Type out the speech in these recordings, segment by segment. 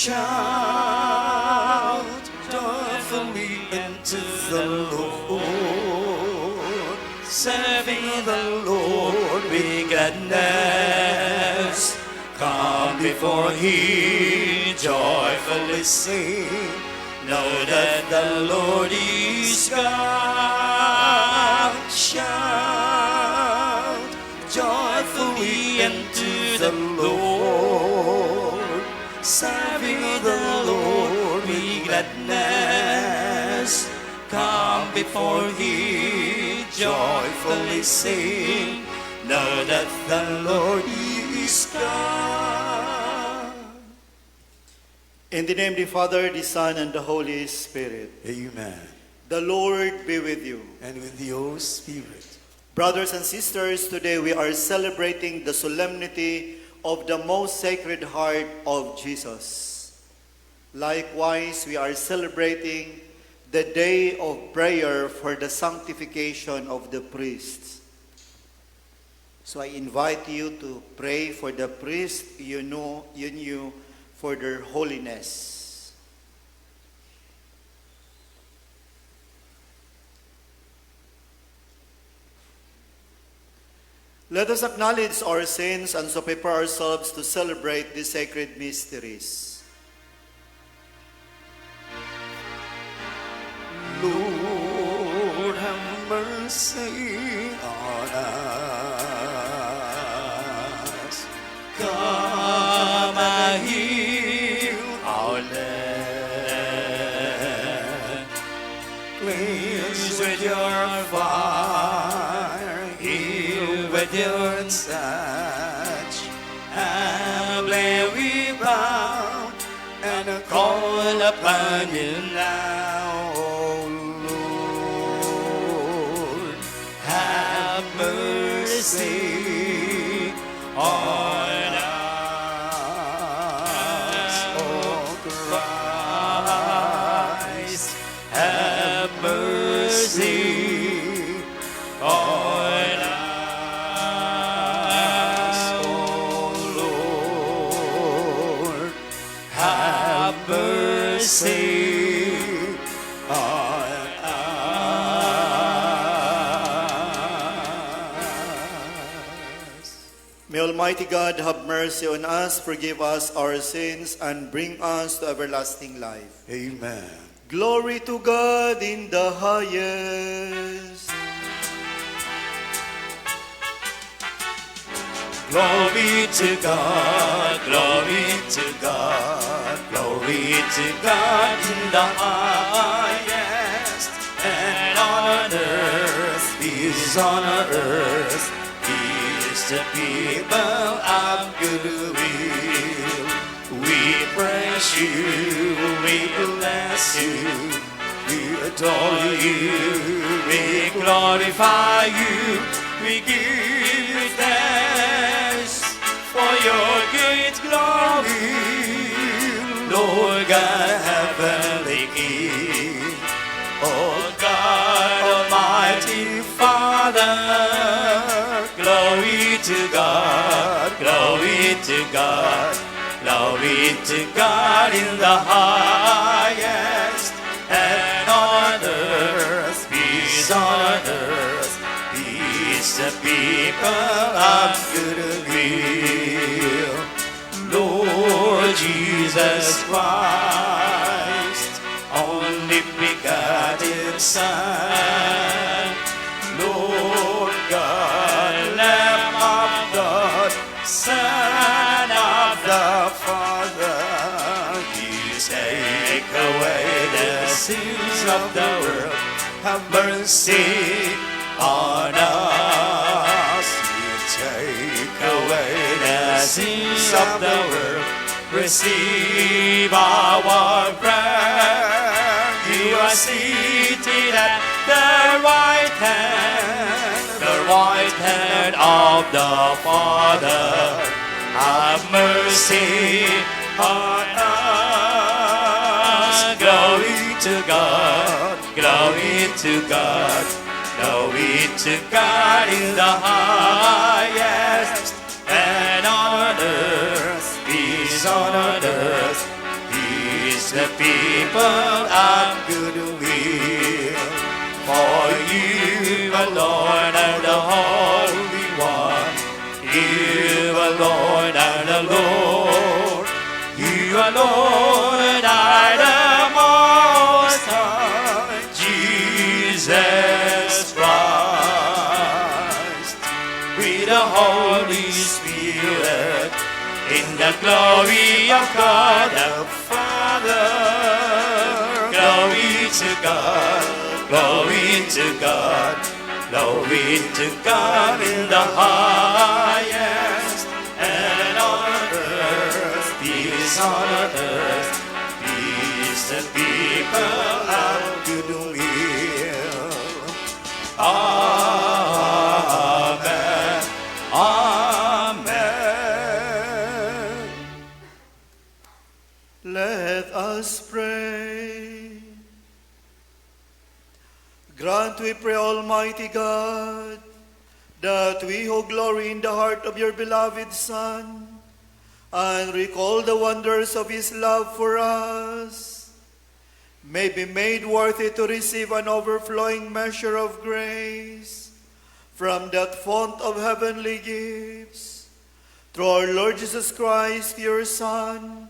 Shout joyfully into the Lord, serving the Lord with gladness. Come before Him, joyfully sing. Know that the Lord is God. Shout joyfully into the Lord, serving the Lord with gladness. Come before Him, joyfully sing. Know that the Lord is God. In the name of the Father, the Son, and the Holy Spirit. Amen. The Lord be with you. And with your spirit. Brothers and sisters, today we are celebrating the solemnity of the most sacred heart of Jesus. Likewise, we are celebrating the day of prayer for the sanctification of the priests. So I invite you to pray for the priests you knew for their holiness. Let us acknowledge our sins and so prepare ourselves to celebrate these sacred mysteries. Lord, have mercy on us. Come and heal our land. Cleanse with your fire, heal with your touch. Humbly we bow and call upon you now, O Lord. Have mercy on us, O Christ. Have mercy on us, O Lord. Have mercy on us. May Almighty God have mercy on us, forgive us our sins, and bring us to everlasting life. Amen. Glory to God in the highest. Glory to God, glory to God, glory to God in the highest, and on earth, peace on earth, peace to people of good will. We praise you, we bless you, we adore you, we glorify you, we give you thanks for your great glory, Lord God, heavenly King, oh God, Almighty Father. Glory to God, glory to God, glory to God in the highest, and on earth, peace on earth, peace to people of good will. Lord Jesus Christ, only begotten Son, Lord God, Lamb of God, Son of the Father, you take away the sins of the world. Have mercy on us. You take away the sins of the world. Receive our prayer. You are seated at the right hand of the Father. Have mercy on us. Glory to God, glory to God, glory to God in the highest, and on earth, peace on earth, Peace the people of goodwill. For you alone are the Holy One. You alone are the Lord. You alone are the Most High, Jesus Christ. With the Holy Spirit, in the glory of God the Father. Glory to God, glory to God, glory to God in the highest, and on earth, peace on earth, peace the people of goodwill. Amen, amen. Let us pray. Grant, we pray, Almighty God, that we who glory in the heart of your beloved Son and recall the wonders of his love for us, may be made worthy to receive an overflowing measure of grace from that fount of heavenly gifts. Through our Lord Jesus Christ, your Son,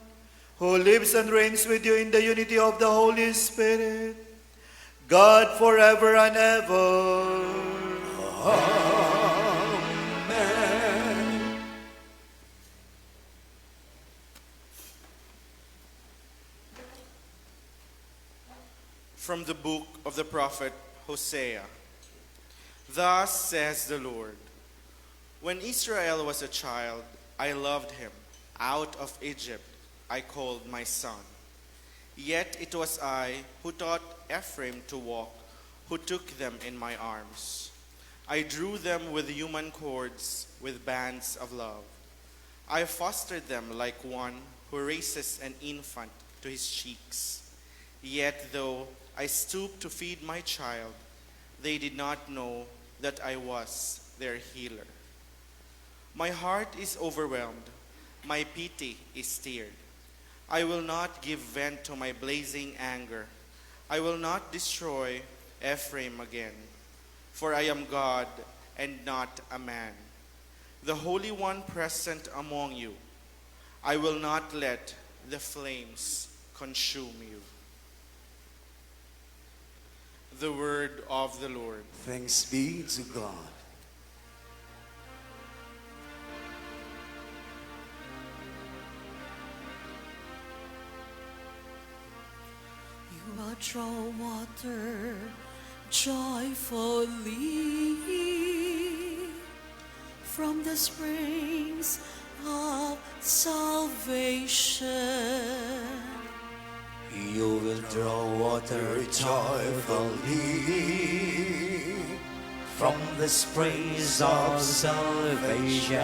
who lives and reigns with you in the unity of the Holy Spirit, God forever and ever. Amen. From the book of the prophet Hosea. Thus says the Lord, when Israel was a child, I loved him. Out of Egypt I called my son. Yet it was I who taught Ephraim to walk, who took them in my arms. I drew them with human cords, with bands of love. I fostered them like one who raises an infant to his cheeks. Yet though I stooped to feed my child, they did not know that I was their healer. My heart is overwhelmed, my pity is stirred. I will not give vent to my blazing anger. I will not destroy Ephraim again, for I am God and not a man, the Holy One present among you. I will not let the flames consume you. The word of the Lord. Thanks be to God. You will draw water joyfully from the springs of salvation. You will draw water joyfully from the springs of salvation.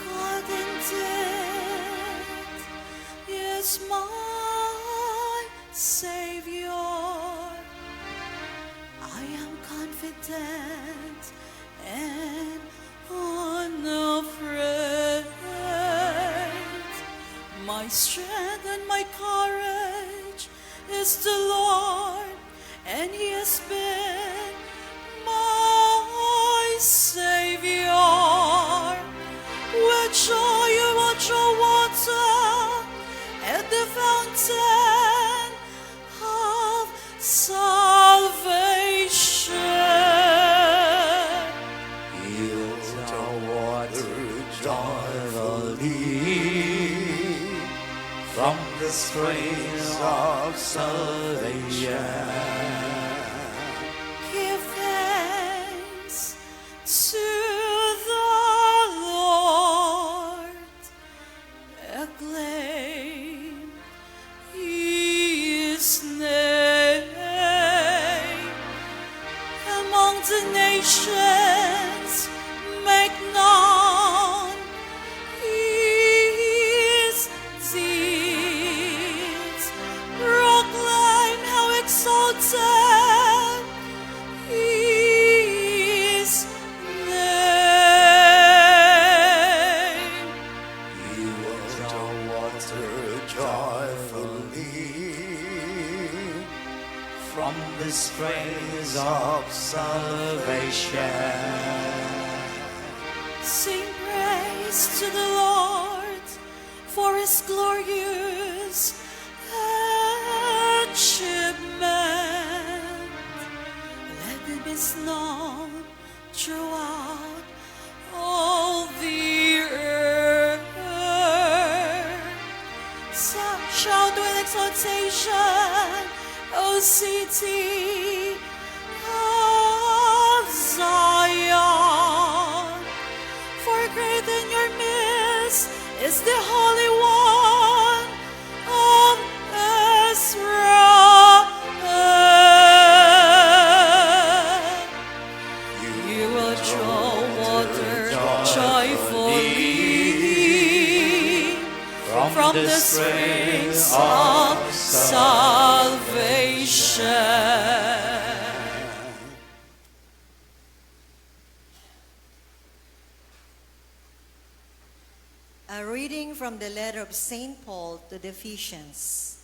God indeed is my Savior. I am confident and unafraid. My strength and my courage is the Lord, and He has been my Savior. With joy you will draw water at the fountain of salvation. You draw water joyfully from the springs of salvation. Give thanks to the Lord. Acclaim His name. Among the nations, make known His deeds. Proclaim how exalted water joyfully from the springs of salvation. Sing praise to the Lord for his glorious achievement. Let it be known throughout all the earth. Shout with exaltation, O city of Zion. For great in your midst is the Holy One of Israel. You will draw water joyfully from the springs of salvation. A reading from the letter of St. Paul to the Ephesians.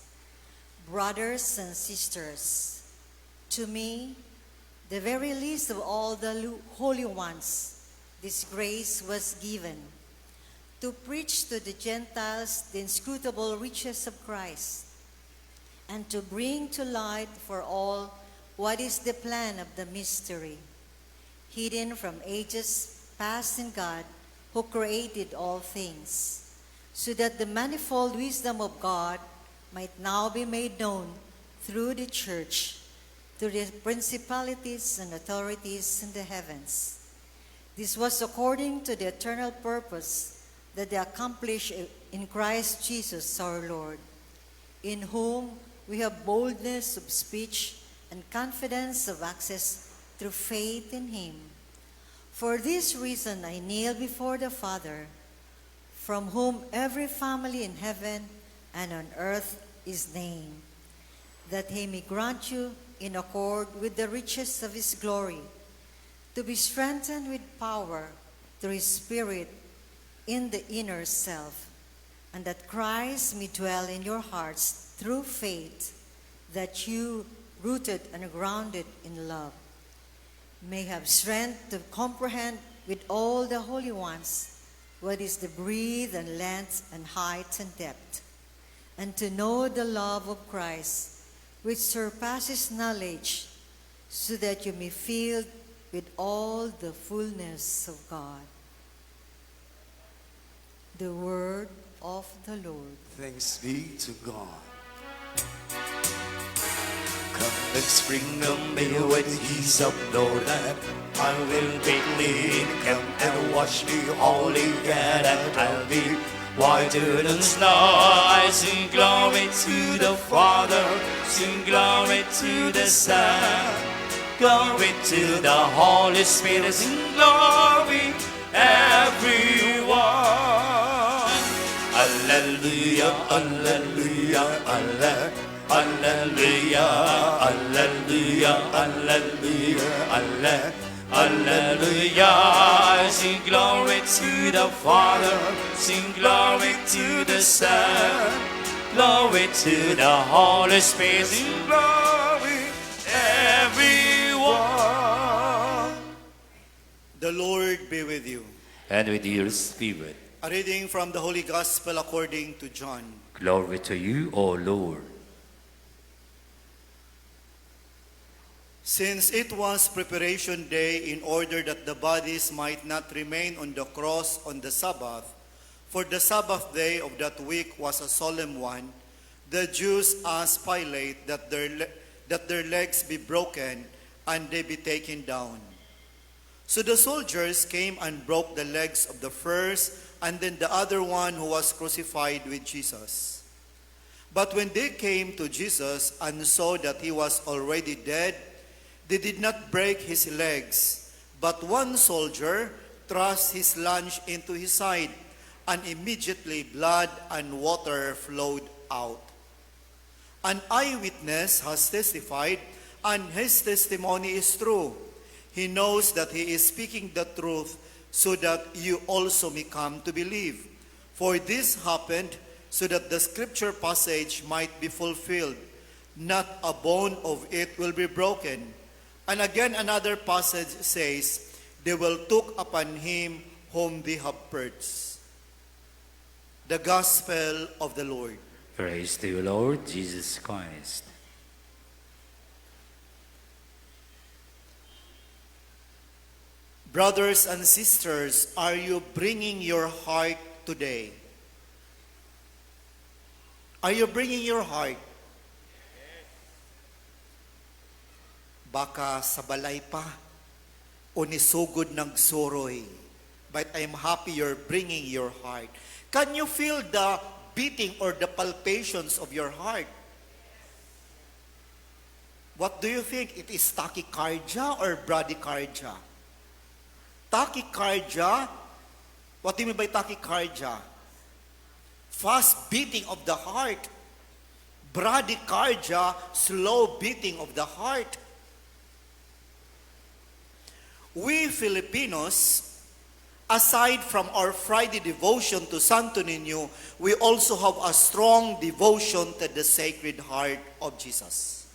Brothers and sisters, to me, the very least of all the holy ones, this grace was given, to preach to the Gentiles the inscrutable riches of Christ, and to bring to light for all what is the plan of the mystery, hidden from ages past in God, who created all things, so that the manifold wisdom of God might now be made known through the church to the principalities and authorities in the heavens. This was according to the eternal purpose that they accomplished in Christ Jesus our Lord, in whom we have boldness of speech and confidence of access through faith in him. For this reason I kneel before the Father, from whom every family in heaven and on earth is named, that he may grant you, in accord with the riches of his glory, to be strengthened with power through his Spirit in the inner self, and that Christ may dwell in your hearts through faith, that you, rooted and grounded in love, may have strength to comprehend with all the holy ones what is the breadth and length and height and depth, and to know the love of Christ, which surpasses knowledge, so that you may fill with all the fullness of God. The word of the Lord. Thanks be to God. Come and sprinkle me with hyssop, Lord, and I will be clean. Come and wash me holy, and I'll be whiter than snow. I sing glory to the Father, sing glory to the Son, glory to the Holy Spirit, sing glory everyone. Alleluia, alleluia, alleluia. Alleluia, alleluia, alleluia, alleluia, alleluia. Sing glory to the Father, sing glory to the Son, glory to the Holy Spirit, sing glory everyone. The Lord be with you. And with your spirit. A reading from the Holy Gospel according to John. Glory to you, O Lord. Since it was preparation day, in order that the bodies might not remain on the cross on the Sabbath, for the Sabbath day of that week was a solemn one, the Jews asked Pilate that their legs be broken and they be taken down. So the soldiers came and broke the legs of the first and then the other one who was crucified with Jesus. But when they came to Jesus and saw that he was already dead, they did not break his legs, but one soldier thrust his lance into his side, and immediately blood and water flowed out. An eyewitness has testified, and his testimony is true. He knows that he is speaking the truth, so that you also may come to believe. For this happened so that the scripture passage might be fulfilled. Not a bone of it will be broken. And again another passage says, they will took upon him whom they have purged. The Gospel of the Lord. Praise to you, Lord Jesus Christ. Brothers and sisters, are you bringing your heart today? Are you bringing your heart? Baka sa balay pa, o nisugod ng soroy. But I'm happy you're bringing your heart. Can you feel the beating or the palpitations of your heart? What do you think? It is tachycardia or bradycardia? Tachycardia, what do you mean by tachycardia? Fast beating of the heart. Bradycardia, slow beating of the heart. We Filipinos, aside from our Friday devotion to Santo Nino, we also have a strong devotion to the Sacred Heart of Jesus.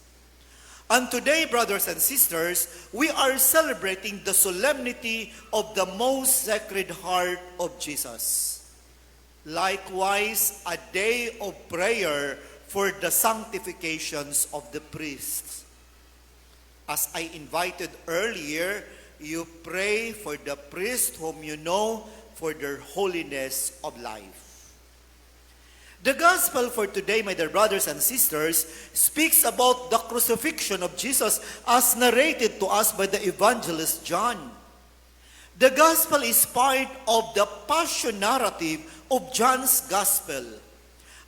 And today, brothers and sisters, we are celebrating the solemnity of the most Sacred Heart of Jesus. Likewise, a day of prayer for the sanctifications of the priests. As I invited earlier, you pray for the priest whom you know for their holiness of life. The gospel for today, my dear brothers and sisters, speaks about the crucifixion of Jesus as narrated to us by the evangelist John. The gospel is part of the passion narrative of John's gospel.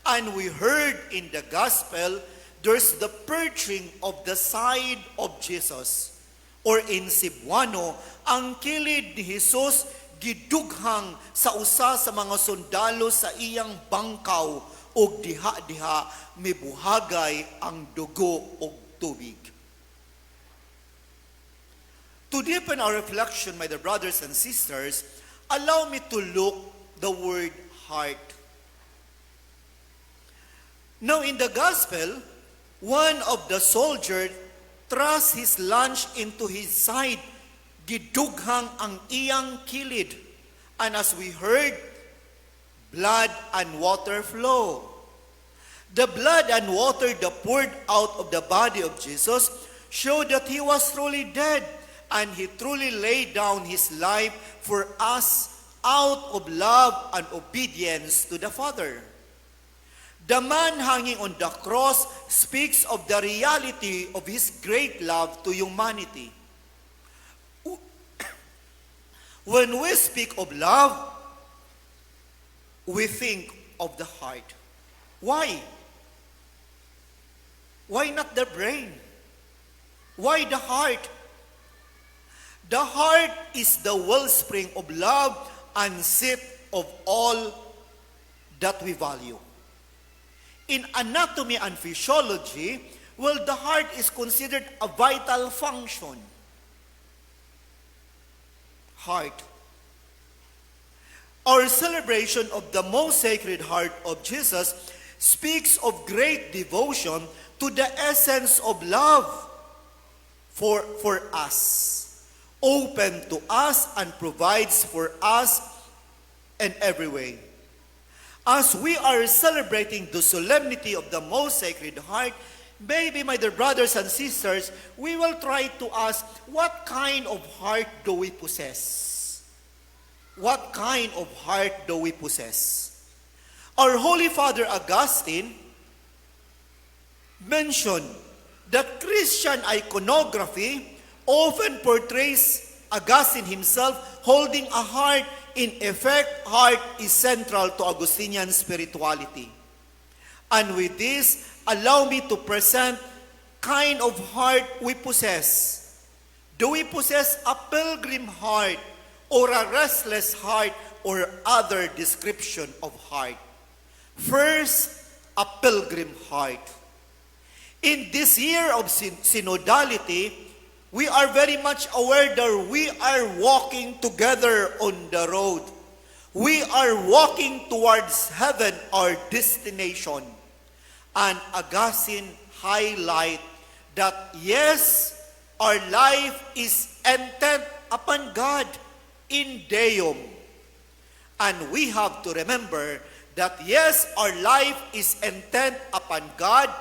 And we heard in the gospel, there's the purging of the side of Jesus. Or in Cebuano, ang kilid ni Jesus gidughang sa usa sa mga sundalo sa iyang bangkaw ug diha-diha mibuhagay ang dugo ug tubig. To deepen our reflection, my dear brothers and sisters, allow me to look the word heart. Now in the gospel, one of the soldiers thrust his lance into his side, gidughang ang iyang kilid. And as we heard, blood and water flow. The blood and water that poured out of the body of Jesus showed that he was truly dead, and he truly laid down his life for us out of love and obedience to the Father. The man hanging on the cross speaks of the reality of his great love to humanity. When we speak of love, we think of the heart. Why? Why not the brain? Why the heart? The heart is the wellspring of love and seat of all that we value. In anatomy and physiology, well, the heart is considered a vital function. Heart. Our celebration of the most Sacred Heart of Jesus speaks of great devotion to the essence of love for us, open to us and provides for us in every way. As we are celebrating the solemnity of the most Sacred Heart, maybe, my dear brothers and sisters, we will try to ask, what kind of heart do we possess? What kind of heart do we possess? Our Holy Father Augustine mentioned that Christian iconography often portrays Augustine himself holding a heart. In effect, heart is central to Augustinian spirituality. And with this, allow me to present kind of heart we possess. Do we possess a pilgrim heart or a restless heart or other description of heart? First, a pilgrim heart. In this year of synodality, we are very much aware that we are walking together on the road. We are walking towards heaven, our destination. And Augustine highlight that yes, our life is intent upon God in Deum. And we have to remember that yes, our life is intent upon God.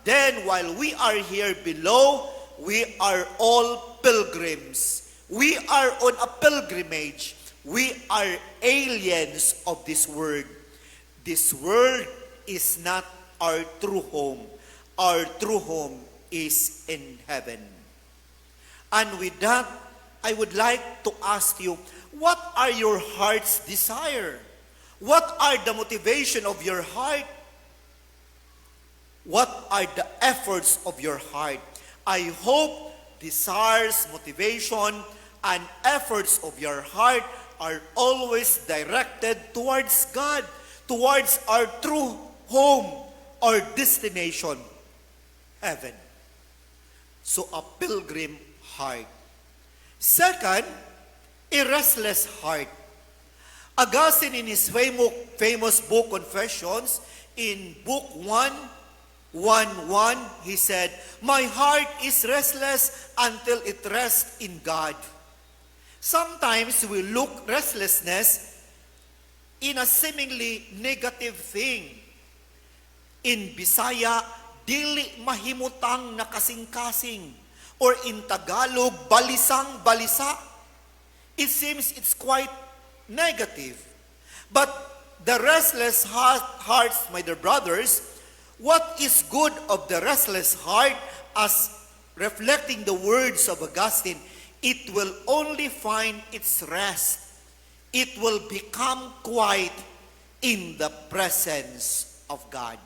Then while we are here below, we are all pilgrims. We are on a pilgrimage. We are aliens of this world. This world is not our true home. Our true home is in heaven. And with that, I would like to ask you, what are your heart's desire? What are the motivation of your heart? What are the efforts of your heart? I hope desires, motivation, and efforts of your heart are always directed towards God, towards our true home, our destination, heaven. So a pilgrim heart. Second, a restless heart. Augustine, in his famous book Confessions, in book 1:1, he said, "My heart is restless until it rests in God." Sometimes we look restlessness in a seemingly negative thing. In Bisaya, dili mahimutang na kasing-kasing. Or in Tagalog, balisang-balisa. It seems it's quite negative. But the restless hearts, my dear brothers, what is good of the restless heart, as reflecting the words of Augustine, it will only find its rest. It will become quiet in the presence of God.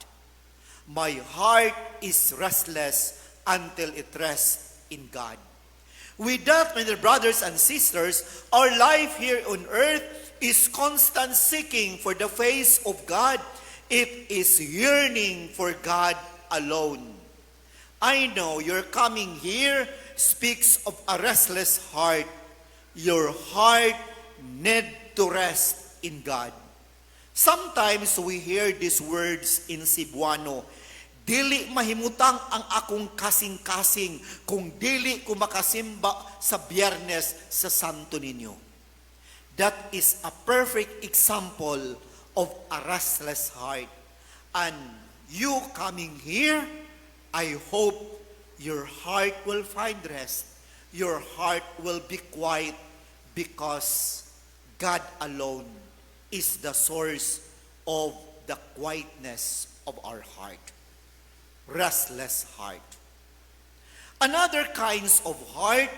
My heart is restless until it rests in God. With that, my dear brothers and sisters, our life here on earth is constant seeking for the face of God. It is yearning for God alone. I know your coming here speaks of a restless heart. Your heart need to rest in God. Sometimes we hear these words in Cebuano, "Dili mahimutang ang akong kasing-kasing kung dili ko makasimba sa Biyernes sa Santo Nino." That is a perfect example of a restless heart. And you coming here, I hope your heart will find rest. Your heart will be quiet because God alone is the source of the quietness of our heart. Restless heart. Another kinds of heart,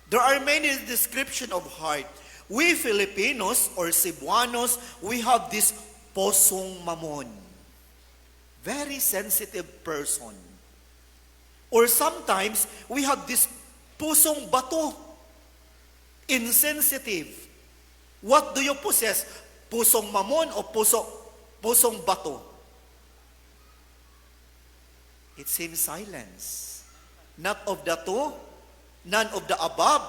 there are many descriptions of heart. We Filipinos or Cebuanos, we have this posong mamon. Very sensitive person. Or sometimes, we have this pusong bato. Insensitive. What do you possess? Pusong mamon o pusong bato? It seems silence. Not of the two, none of the above.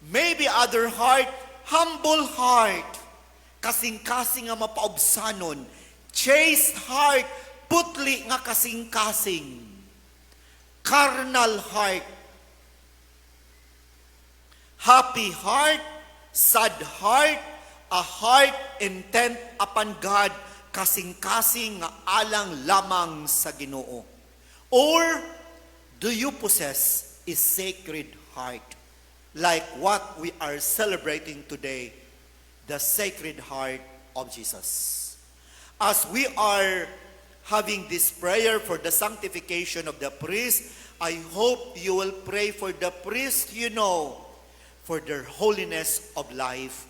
Maybe other heart, humble heart, kasing-kasing nga mapaobsanon, chaste heart, putli nga kasing-kasing, carnal heart, happy heart, sad heart, a heart intent upon God, kasing-kasing nga alang lamang sa Ginoo. Or do you possess a sacred heart? Like what we are celebrating today, the Sacred Heart of Jesus. As we are having this prayer for the sanctification of the priest, I hope you will pray for the priest, for their holiness of life,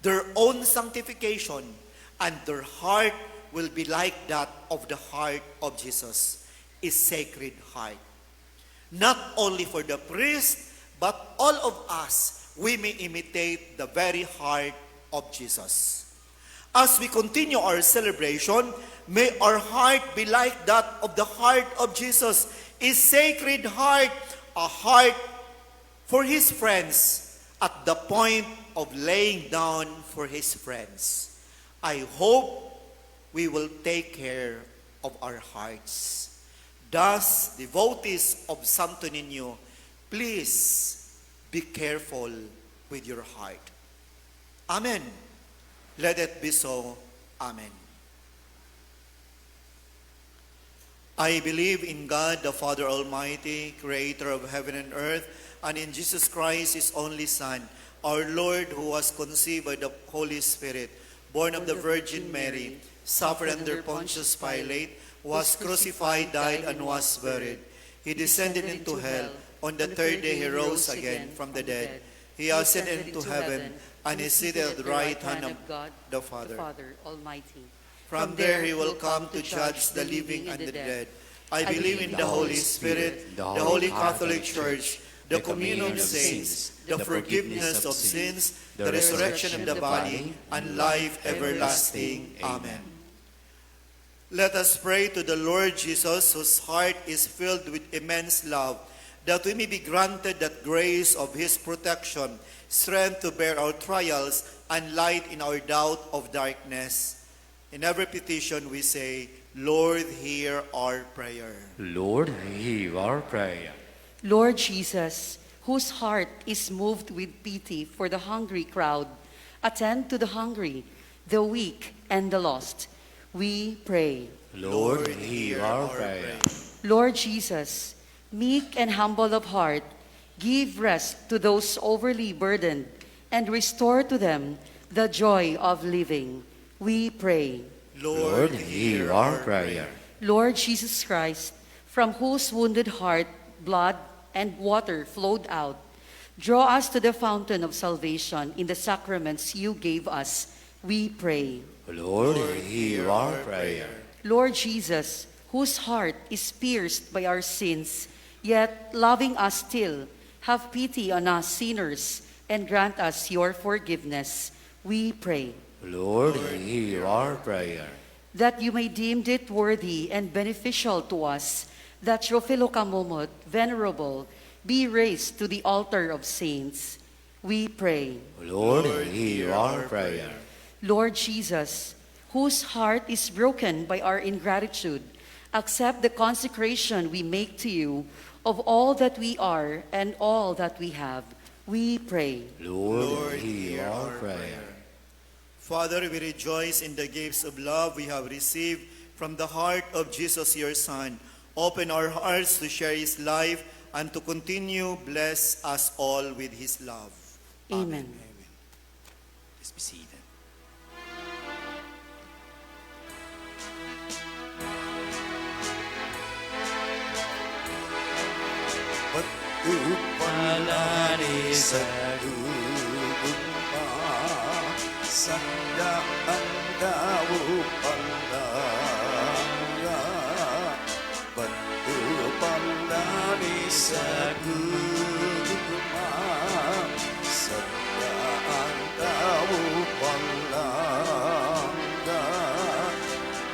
their own sanctification, and their heart will be like that of the heart of Jesus, a sacred heart. Not only for the priest, but all of us, we may imitate the very heart of Jesus. As we continue our celebration, may our heart be like that of the heart of Jesus, a sacred heart, a heart for His friends at the point of laying down for his friends. I hope we will take care of our hearts. Thus, devotees of Santo Nino, please be careful with your heart. Amen. Let it be so. Amen. I believe in God, the Father Almighty, creator of heaven and earth, and in Jesus Christ, his only Son, our Lord, who was conceived by the Holy Spirit, born of the Virgin Mary, suffered under Pontius Pilate, was crucified, died, and was buried. He descended into hell. On the third day he rose again from the dead. He ascended into heaven, and is seated at the right hand of God, the Father. Almighty. From there he will come to judge the living and the dead. I believe in the Holy Spirit, the Holy Catholic Church, the communion of saints, the forgiveness of sins, the resurrection of the body, and life everlasting. Amen. Let us pray to the Lord Jesus, whose heart is filled with immense love, that we may be granted that grace of his protection, strength to bear our trials, and light in our doubt of darkness. In every petition we say, Lord, hear our prayer. Lord, hear our prayer. Lord Jesus, whose heart is moved with pity for the hungry crowd, attend to the hungry, the weak, and the lost. We pray. Lord, hear our prayer. Lord Jesus, meek and humble of heart, give rest to those overly burdened and restore to them the joy of living. We pray. Lord, hear our prayer. Lord Jesus Christ, from whose wounded heart blood and water flowed out, draw us to the fountain of salvation in the sacraments you gave us. We pray. Lord, hear our prayer. Lord Jesus, whose heart is pierced by our sins, yet loving us still, have pity on us sinners and grant us your forgiveness. We pray. Lord, hear our prayer. That you may deem it worthy and beneficial to us, that Theophilocamomot, venerable, be raised to the altar of saints. We pray. Lord, hear our prayer. Lord Jesus, whose heart is broken by our ingratitude, accept the consecration we make to you of all that we are and all that we have. We pray. Lord, hear our prayer. Father, we rejoice in the gifts of love we have received from the heart of Jesus, your Son. Open our hearts to share his life and to continue bless us all with his love. Amen. Please be seated. Pala ni sa lubumpa, sandaan daw pala. Batu pala ni sa lubumpa, sandaan daw pala.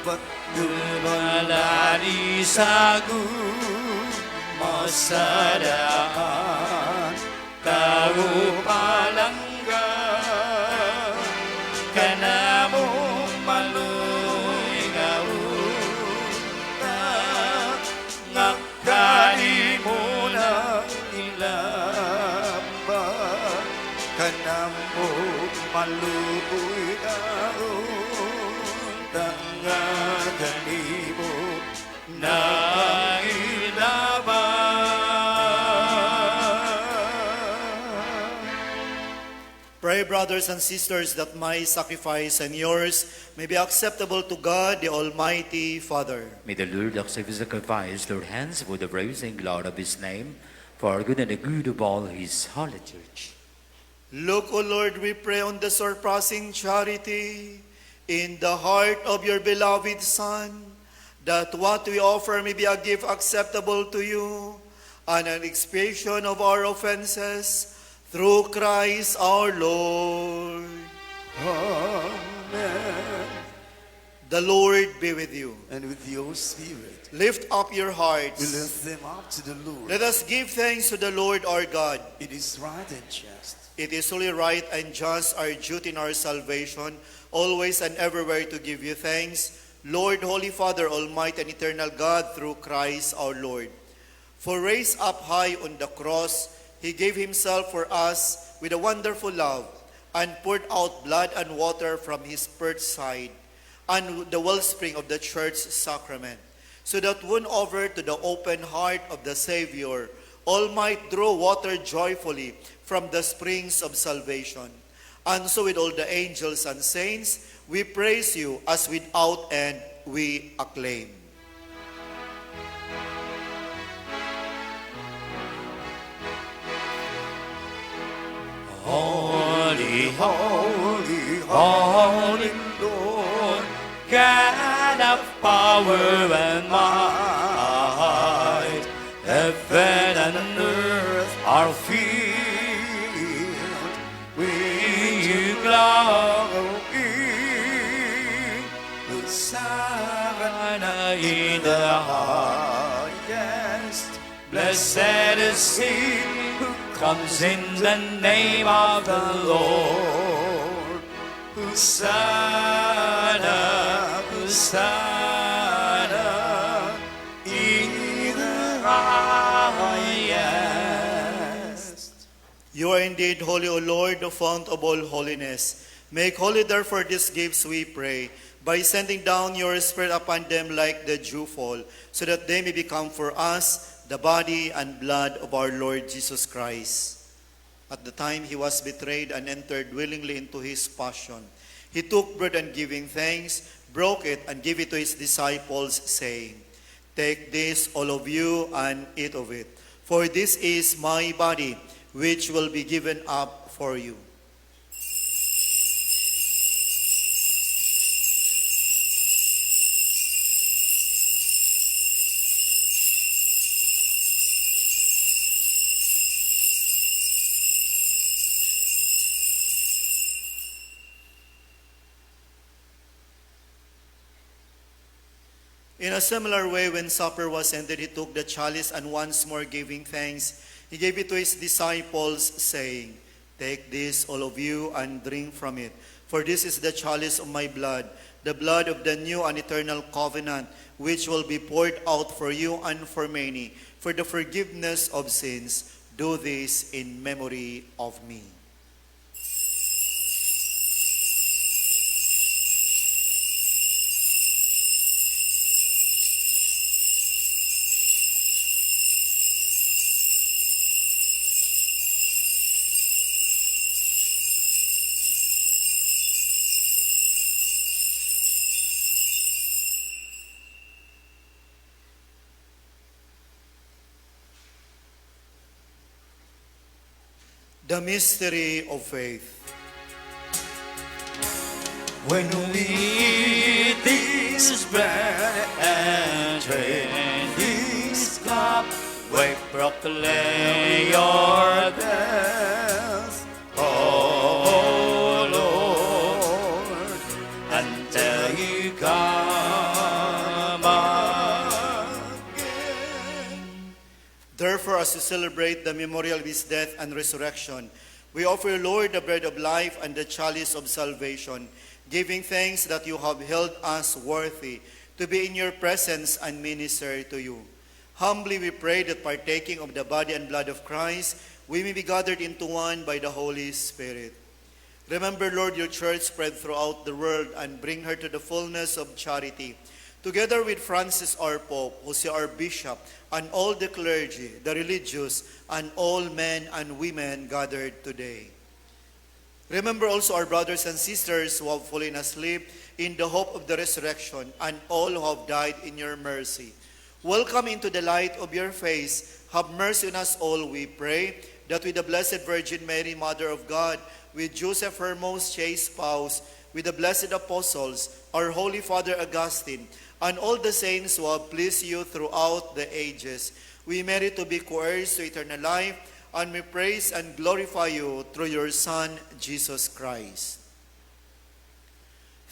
Batu pala ni sa masadaan tahu palangga kanamu maluy gauta ngakali mo na ilaban kanamu maluy gauta ngakali mo na Pray, brothers and sisters, that my sacrifice and yours may be acceptable to God, the Almighty Father. May the Lord accept the sacrifice, Lord, hands for the praise and glory of his name, for our good and the good of all his holy church. Look, O Lord, we pray on the surpassing charity in the heart of your beloved Son, that what we offer may be a gift acceptable to you and an expiation of our offenses, through Christ our Lord. Amen. The Lord be with you. And with your spirit. Lift up your We hearts. lift them up to the Lord. Let us give thanks to the Lord our God. It is right and just. It is only right and just, our duty in our salvation, always and everywhere to give you thanks, Lord, Holy Father, Almighty and Eternal God, through Christ our Lord. For raised up high on the cross, He gave Himself for us with a wonderful love, and poured out blood and water from His pierced side, and the wellspring of the church sacrament, so that won over to the open heart of the Savior, all might draw water joyfully from the springs of salvation. And so with all the angels and saints, we praise you as without end we acclaim. Holy, holy, holy Lord, God of power and might, heaven and earth are filled with your glory. Hosanna in the highest, blessed is He who comes in the name of the Lord. Hosanna, Hosanna in the highest. You are indeed holy, O Lord, the fount of all holiness. Make holy therefore these gifts, we pray, by sending down your Spirit upon them like the dewfall, so that they may become for us the body and blood of our Lord Jesus Christ. At the time He was betrayed and entered willingly into His passion, He took bread and giving thanks, broke it and gave it to His disciples, saying, "Take this, all of you, and eat of it. For this is my body, which will be given up for you." In a similar way, when supper was ended, He took the chalice, and once more giving thanks, He gave it to His disciples, saying, "Take this, all of you, and drink from it. For this is the chalice of my blood, the blood of the new and eternal covenant, which will be poured out for you and for many, for the forgiveness of sins. Do this in memory of me." The mystery of faith. When we eat this bread and drink this cup, we proclaim your death, O Lord, until you come again. Therefore, as we celebrate the memorial of His death and resurrection, we offer you, Lord, the bread of life and the chalice of salvation, giving thanks that you have held us worthy to be in your presence and minister to you. Humbly we pray that partaking of the body and blood of Christ, we may be gathered into one by the Holy Spirit. Remember, Lord, your church spread throughout the world and bring her to the fullness of charity. Together with Francis our Pope, Jose our Bishop, and all the clergy, the religious, and all men and women gathered today. Remember also our brothers and sisters who have fallen asleep in the hope of the resurrection, and all who have died in your mercy. Welcome into the light of your face. Have mercy on us all, we pray, that with the Blessed Virgin Mary, Mother of God, with Joseph, her most chaste spouse, with the blessed apostles, our Holy Father Augustine, and all the saints who have pleased you throughout the ages, we merit to be co-heirs to eternal life, and we praise and glorify you through your Son, Jesus Christ.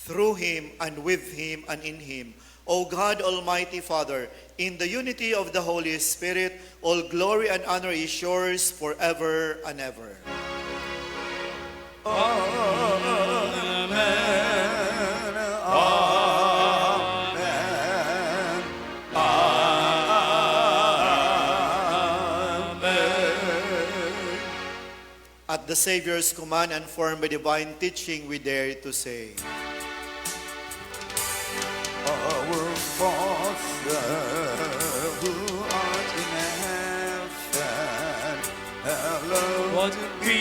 through him, and with him, and in him. O God, Almighty Father, in the unity of the Holy Spirit, all glory and honor is yours forever and ever. At the Savior's command and formed by divine teaching, we dare to say, Our Father, who art in heaven, hallowed be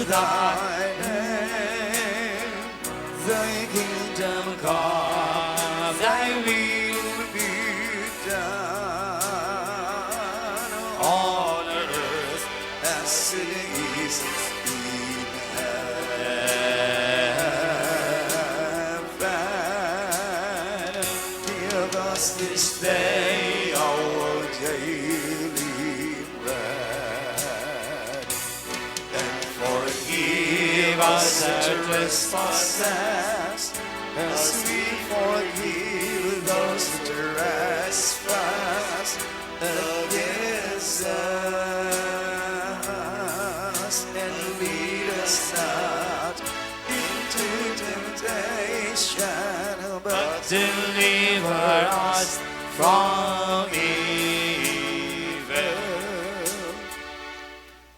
thy name. Thy kingdom come, thy will be done on earth as it is in heaven. Give us this day our daily bread, and forgive us our trespasses, as we forgive those who trespass against us. And lead us not into temptation, but deliver us from evil.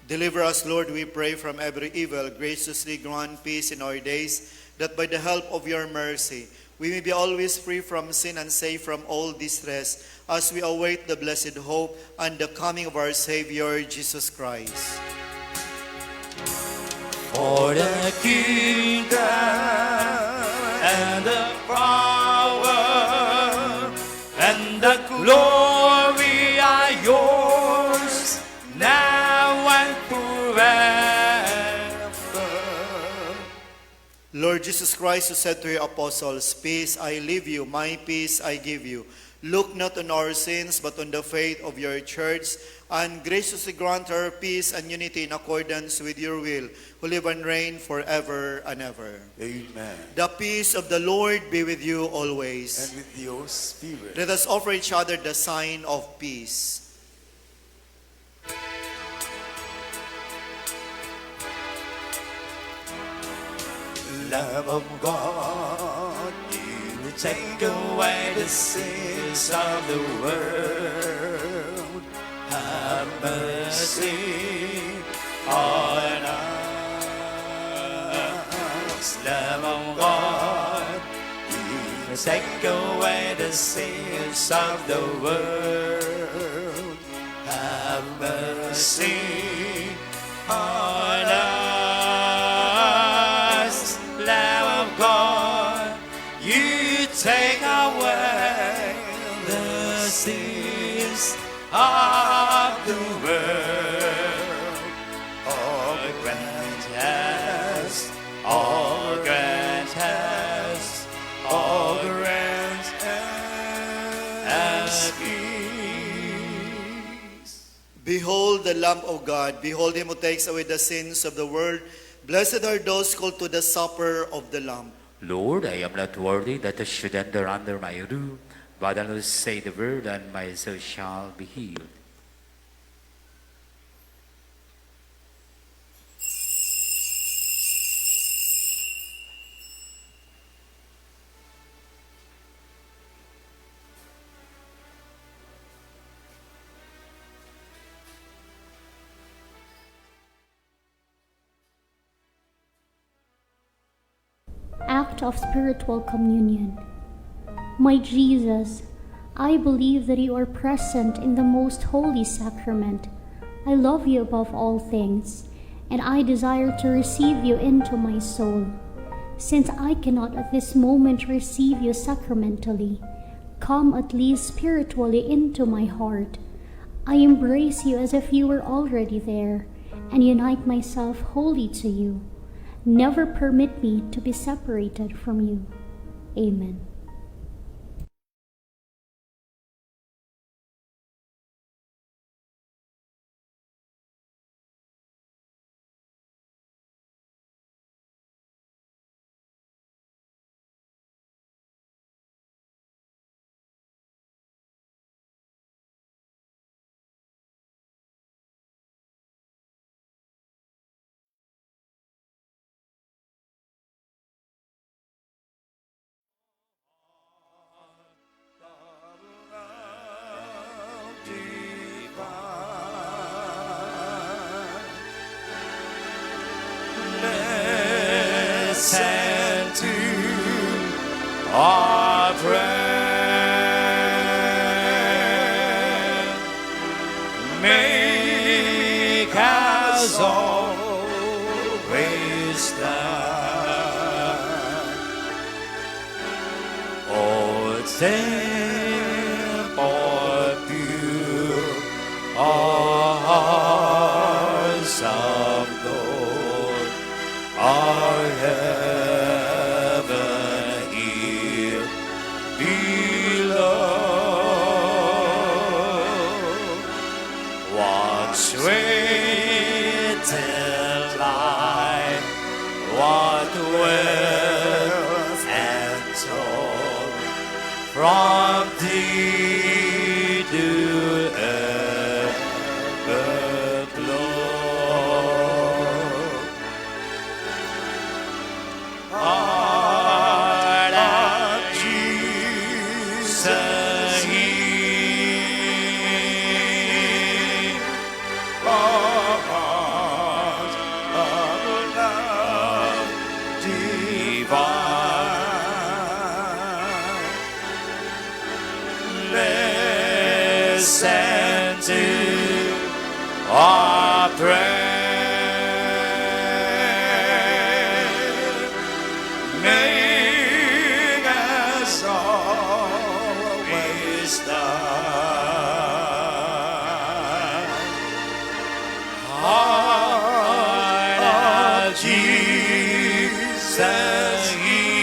Deliver us, Lord, we pray, from every evil. Graciously grant peace in our days, that by the help of your mercy, we may be always free from sin and safe from all distress, as we await the blessed hope and the coming of our Savior, Jesus Christ. For the kingdom and the power and the glory are yours, now and forever. Lord Jesus Christ, who said to your apostles, "Peace I leave you, my peace I give you. Look not on our sins, but on the faith of your church, and graciously grant her peace and unity in accordance with your will, who live and reign forever and ever." Amen. The peace of the Lord be with you always. And with your spirit. Let us offer each other the sign of peace. Lamb of God, you take away the sins of the world. Have mercy on us. Lamb of God, you take away the sins of the world. Have mercy on us. Lamb of God, you take away the sins of the world. Oh, grant us, oh, grant us, oh, grant us peace. Behold the Lamb of God. Behold him who takes away the sins of the world. Blessed are those called to the supper of the Lamb. Lord, I am not worthy that I should enter under my roof, but only say the word, and my soul shall be healed. Act of spiritual communion. My Jesus, I believe that you are present in the most holy sacrament. I love you above all things, and I desire to receive you into my soul. Since I cannot at this moment receive you sacramentally, come at least spiritually into my heart. I embrace you as if you were already there, and unite myself wholly to you. Never permit me to be separated from you. Amen. prayer. Make us always stand. O temple pure, hearts of gold, our heaven here below. What sweet delight, what wealth and toil from thee do ever flow. Heart of Jesus, hear. Heart of love divine. Listen to our prayer. Make us always stand. Heart of Jesus, hear.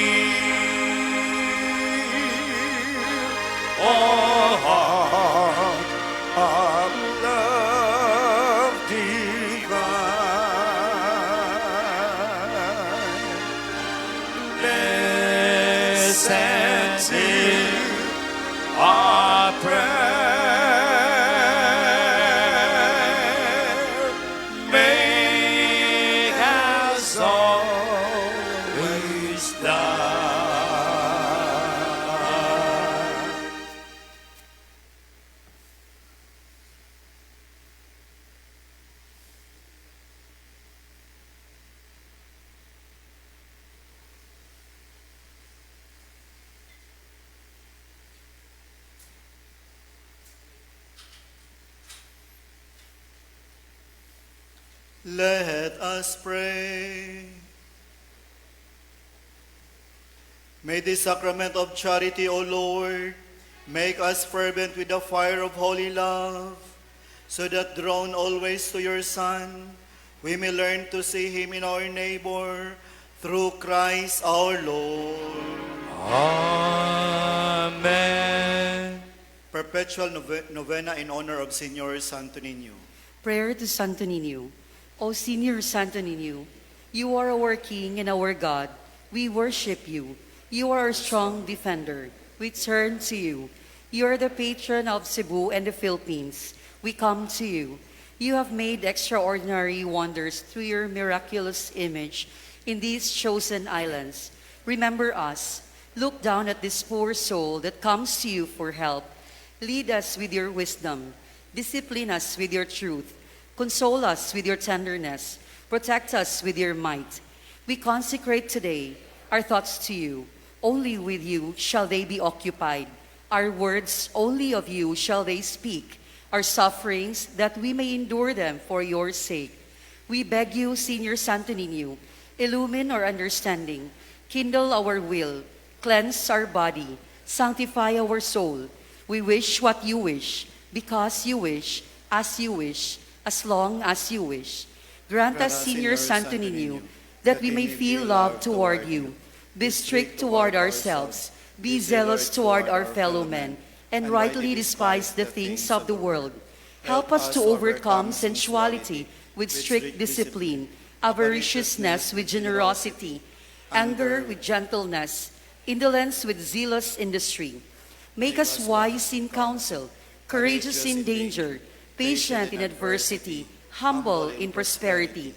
Oh, heart of love divine. Listen to our prayer. Make us always stand. Let us pray. May the sacrament of charity, O Lord, make us fervent with the fire of holy love, so that drawn always to your Son, we may learn to see him in our neighbor, through Christ our Lord. Amen. Perpetual novena in honor of Senior Santo Nino. Prayer to Santo Nino. O Senior Santo Nino, you are our King and our God. We worship you. You are our strong defender. We turn to you. You are the patron of Cebu and the Philippines. We come to you. You have made extraordinary wonders through your miraculous image in these chosen islands. Remember us. Look down at this poor soul that comes to you for help. Lead us with your wisdom. Discipline us with your truth. Console us with your tenderness. Protect us with your might. We consecrate today our thoughts to you. Only with you shall they be occupied. Our words, only of you shall they speak. Our sufferings, that we may endure them for your sake. We beg you, Senior Santo Nino, illumine our understanding, kindle our will, cleanse our body, sanctify our soul. We wish what you wish, because you wish, as long as you wish. Grant us, Senior Santo Nino, that we may feel love toward you, be strict toward ourselves, be zealous toward our fellow men, and rightly despise the things of the world. Help us to overcome sensuality with strict discipline, avariciousness with generosity, anger with gentleness, indolence with zealous industry. Make us wise in counsel, courageous in danger, patient in adversity, humble in prosperity.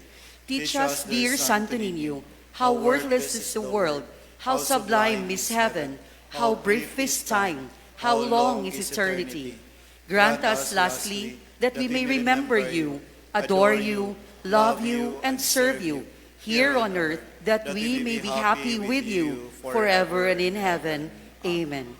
Teach us, dear Santo Nino, how worthless is the world, how sublime is heaven, how brief is time, how long is eternity. Grant us, lastly, that we may remember you, adore you, love you, and serve you, here on earth, that we may be happy with you forever and in heaven. Amen.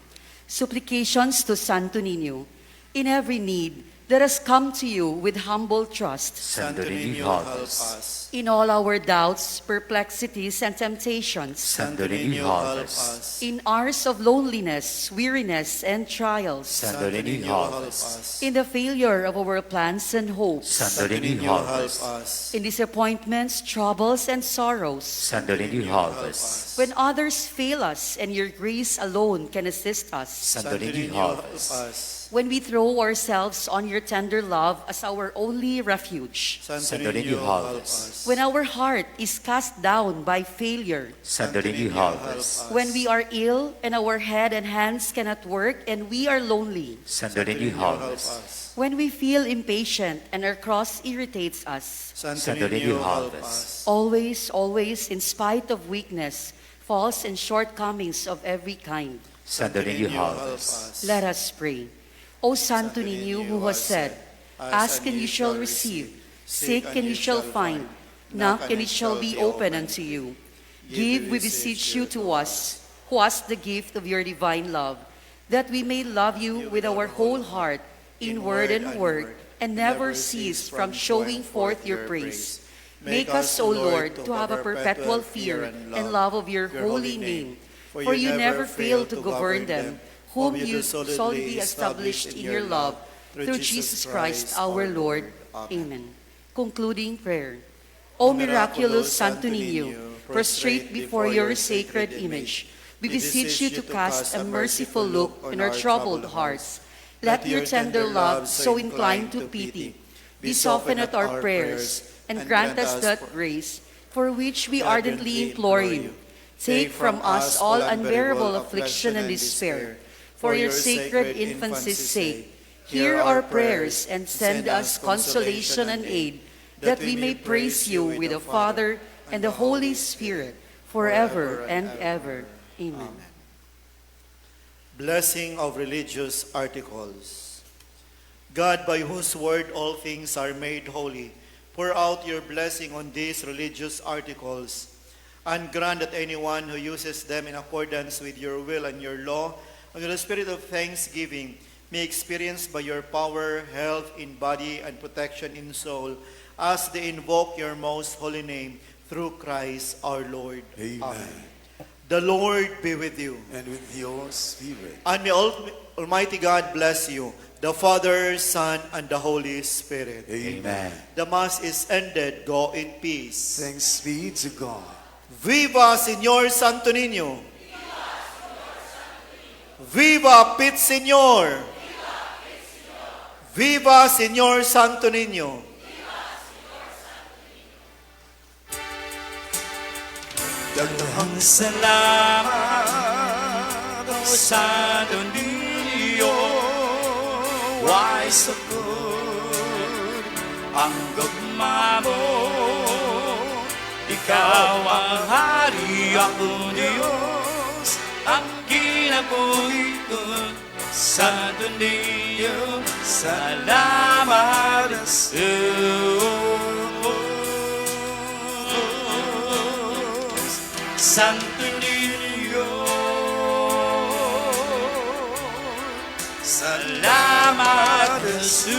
Supplications to Santo Nino. In every need, let us come to you with humble trust. Santo Nino, help us. In all our doubts, perplexities, and temptations. Santo Nino, help us. In hours of loneliness, weariness, and trials. Santo Nino, help us. In the failure of our plans and hopes. Santo Nino, help us. In disappointments, troubles, and sorrows. Santo Nino, help us. When others fail us and your grace alone can assist us. Santo Nino, help us. When we throw ourselves on your tender love as our only refuge. Santo Santo Nino, Nino, help help us. When our heart is cast down by failure. Santo Nino, help us. When we are ill and our head and hands cannot work and we are lonely. Santo Nino, help us. When we feel impatient and our cross irritates us. Santo Nino, help us. Always, always, in spite of weakness, faults, and shortcomings of every kind. Santo Nino, help us. Let us pray. O Santo Nino, who has said, Ask and you shall receive, seek and you shall find, knock and it shall be open unto you. Give, we beseech you, to us, who ask the gift of your divine love, that we may love you with our whole heart, in word and work, and never cease from showing forth your praise. Make us, O Lord, to have a perpetual fear and love of your holy name, for you never fail to govern them, whom you solidly established in your love, through Jesus Christ our Lord. Amen. Concluding prayer. O miraculous Santo Nino, prostrate before your sacred image, we beseech you to cast a merciful look on our troubled hearts. Let your tender love, so inclined to pity, be softened at our prayers, and grant us that grace for which we ardently implore you. Take from us all unbearable affliction and despair. For your sacred infancy's sake, hear our prayers and send us consolation and aid, that we may praise you with the Father and the Holy Spirit, forever and ever. Amen. Blessing of religious articles. God, by whose word all things are made holy, pour out your blessing on these religious articles, and grant that anyone who uses them in accordance with your will and your law, under the spirit of thanksgiving, may experience by your power health in body and protection in soul, as they invoke your most holy name, through Christ our Lord. Amen. The Lord be with you. And with your spirit. And may Almighty God bless you, the Father, Son, and the Holy Spirit. Amen. The Mass is ended. Go in peace. Thanks be to God. Viva Señor Santo Niño! Viva Pit Señor! Viva Señor Santo Niño! Daghang salamat, O Santo Nino, wise of good, ang gugma mo. Ikaw ang hari, ako Diyos, ang kinabuhi ko. Santo Nino, salamat sa Santo Nino, salamat sa